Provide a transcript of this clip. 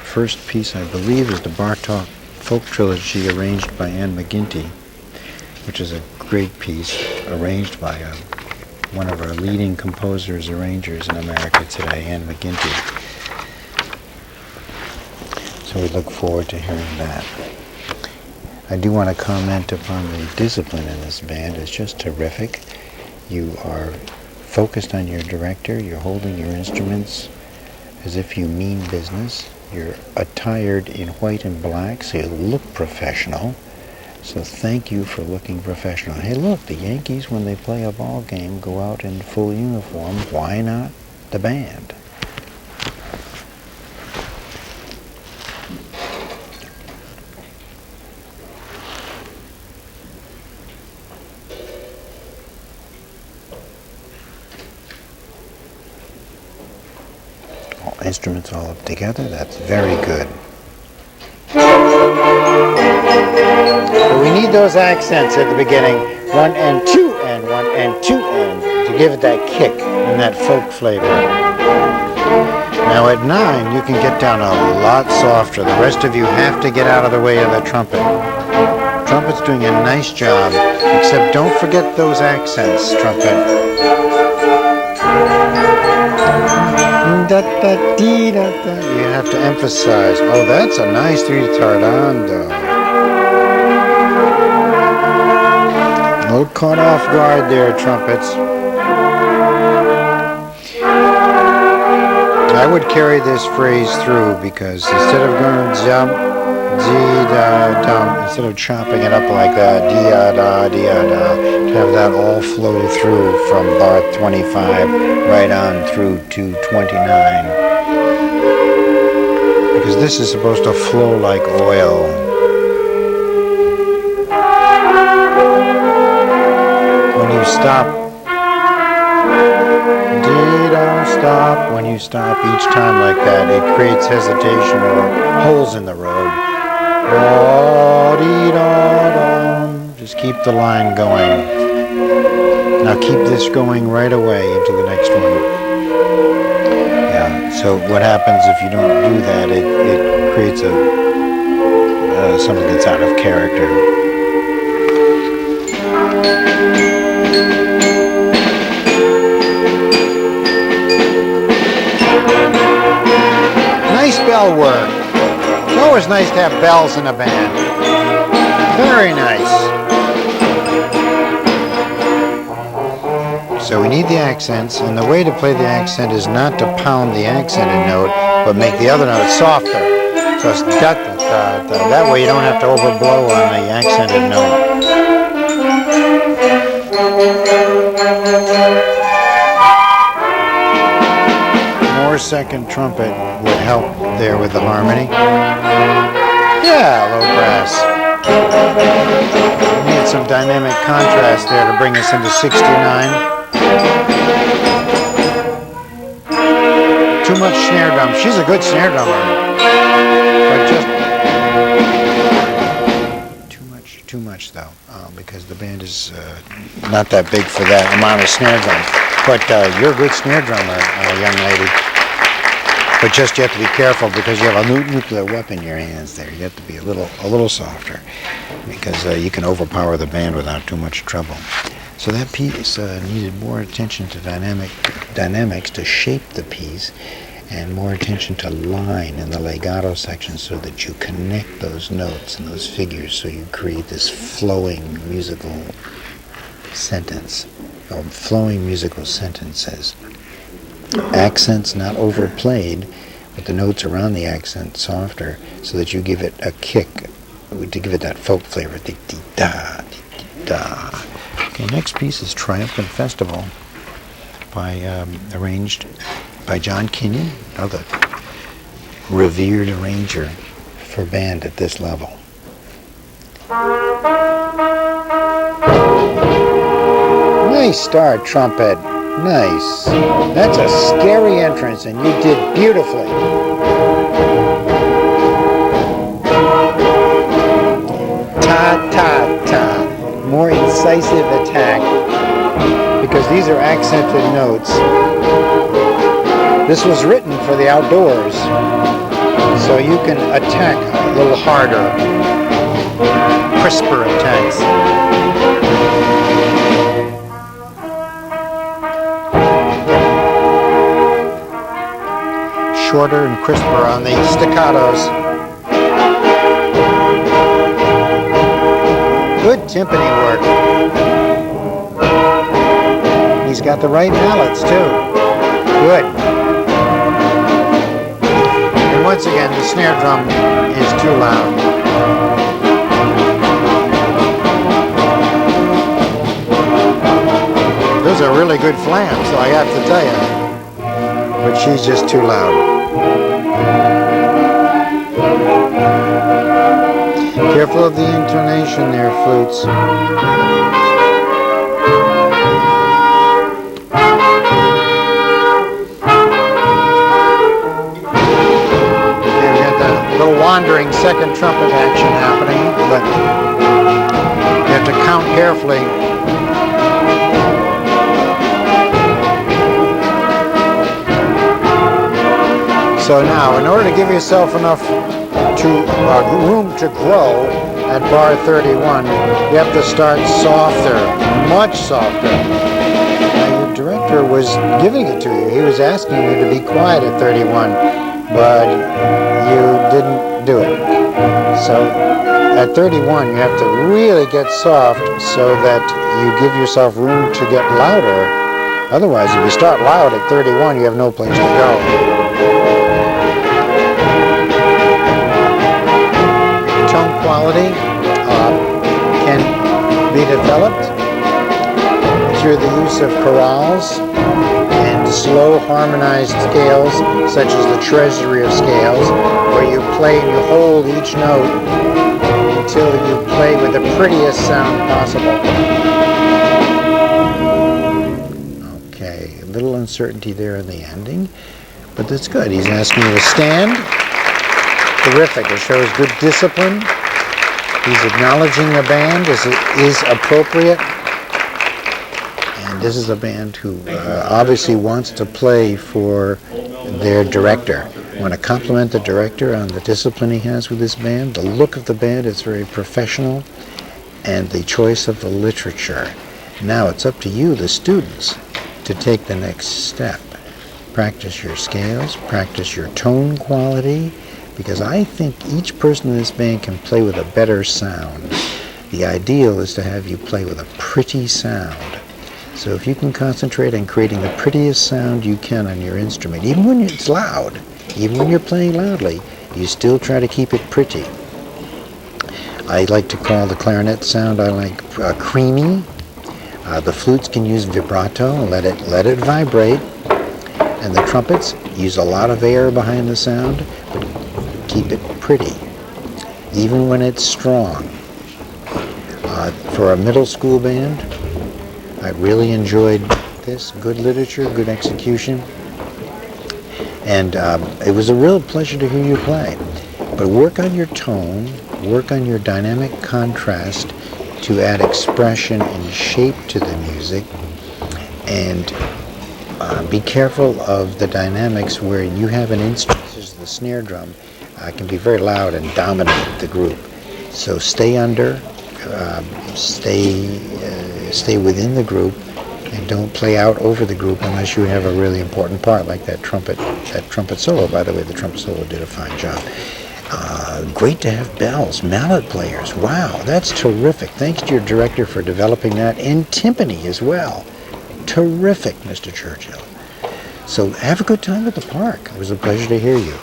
first piece, I believe, is the Bartok Folk Trilogy arranged by Anne McGinty, which is a great piece arranged by one of our leading composers, arrangers in America today, Anne McGinty. So we look forward to hearing that. I do want to comment upon the discipline in this band. It's just terrific. You are focused on your director. You're holding your instruments as if you mean business. You're attired in white and black, so you look professional. So thank you for looking professional. Hey, look, the Yankees, when they play a ball game, go out in full uniform. Why not the band? Instruments all up together. That's very good. But we need those accents at the beginning. 1 and 2 and 1 and 2 and to give it that kick and that folk flavor. Now at 9 you can get down a lot softer. The rest of you have to get out of the way of the trumpet. Trumpet's doing a nice job, except don't forget those accents, trumpet. Da, da, dee, da, da. You have to emphasize. Oh, that's a nice ritardando. A little caught off guard there, trumpets. I would carry this phrase through because instead of going jump, dee da dum, instead of chopping it up like that, dee da, to have that all flow through from bar 25 right on through to 29. Because this is supposed to flow like oil. When you stop, don't stop. When you stop each time like that, it creates hesitation or holes in the road. Just keep the line going. Now keep this going right away into the next one. Yeah, so what happens if you don't do that, it creates something that's out of character. Nice bell work. It's always nice to have bells in a band. Very nice. So we need the accents, and the way to play the accent is not to pound the accented note, but make the other note softer. So it's da da da da. That way you don't have to overblow on the accented note. More second trumpet would help there with the harmony. Yeah, low brass. We need some dynamic contrast there to bring us into 69. Too much snare drum. She's a good snare drummer, but just too much though, because the band is not that big for that amount of snare drum. But you're a good snare drummer, young lady. But just you have to be careful because you have a nuclear weapon in your hands there. You have to be a little softer because you can overpower the band without too much trouble. So that piece needed more attention to dynamics to shape the piece, and more attention to line in the legato section so that you connect those notes and those figures so you create this flowing musical sentence, or flowing musical sentences. Accents not overplayed, but the notes around the accent softer so that you give it a kick, to give it that folk flavor. Dee-dee-da, dee-dee-da. Okay, next piece is Triumphant Festival, arranged by John Kenyon, another revered arranger for band at this level. Nice start, trumpet. Nice. That's a scary entrance, and you did beautifully. Ta-ta-ta. More incisive attack, because these are accented notes. This was written for the outdoors. So you can attack a little harder, crisper attacks. Shorter and crisper on the staccatos. Good timpani work. He's got the right mallets too. Good. And once again, the snare drum is too loud. Those are really good flams, so I have to tell you. But she's just too loud. Careful of the intonation there, flutes. There we got the little wandering second trumpet action happening, but you have to count carefully. So now, in order to give yourself enough room to grow at bar 31, you have to start softer, much softer. Now, your director was giving it to you. He was asking you to be quiet at 31, but you didn't do it. So at 31, you have to really get soft so that you give yourself room to get louder. Otherwise, if you start loud at 31, you have no place to go. Quality can be developed through the use of chorales and slow harmonized scales, such as the treasury of scales, where you play and you hold each note until you play with the prettiest sound possible. Okay, a little uncertainty there in the ending, but that's good. He's asking you to stand. Terrific. It shows good discipline. He's acknowledging the band as it is appropriate. And this is a band who obviously wants to play for their director. I want to compliment the director on the discipline he has with this band. The look of the band is very professional, and the choice of the literature. Now it's up to you, the students, to take the next step. Practice your scales, practice your tone quality, because I think each person in this band can play with a better sound. The ideal is to have you play with a pretty sound. So if you can concentrate on creating the prettiest sound you can on your instrument, even when it's loud, even when you're playing loudly, you still try to keep it pretty. I like to call the clarinet sound, I like creamy. The flutes can use vibrato, let it vibrate. And the trumpets use a lot of air behind the sound, but keep it pretty, even when it's strong. For a middle school band, I really enjoyed this. Good literature, good execution, and it was a real pleasure to hear you play. But work on your tone, work on your dynamic contrast to add expression and shape to the music, and be careful of the dynamics where you have an instrument, such as the snare drum, can be very loud and dominate the group. So stay under, stay within the group, and don't play out over the group unless you have a really important part, like that trumpet solo. By the way, the trumpet solo did a fine job. Great to have bells, mallet players. Wow, that's terrific. Thanks to your director for developing that, and timpani as well. Terrific, Mr. Churchill. So have a good time at the park. It was a pleasure to hear you.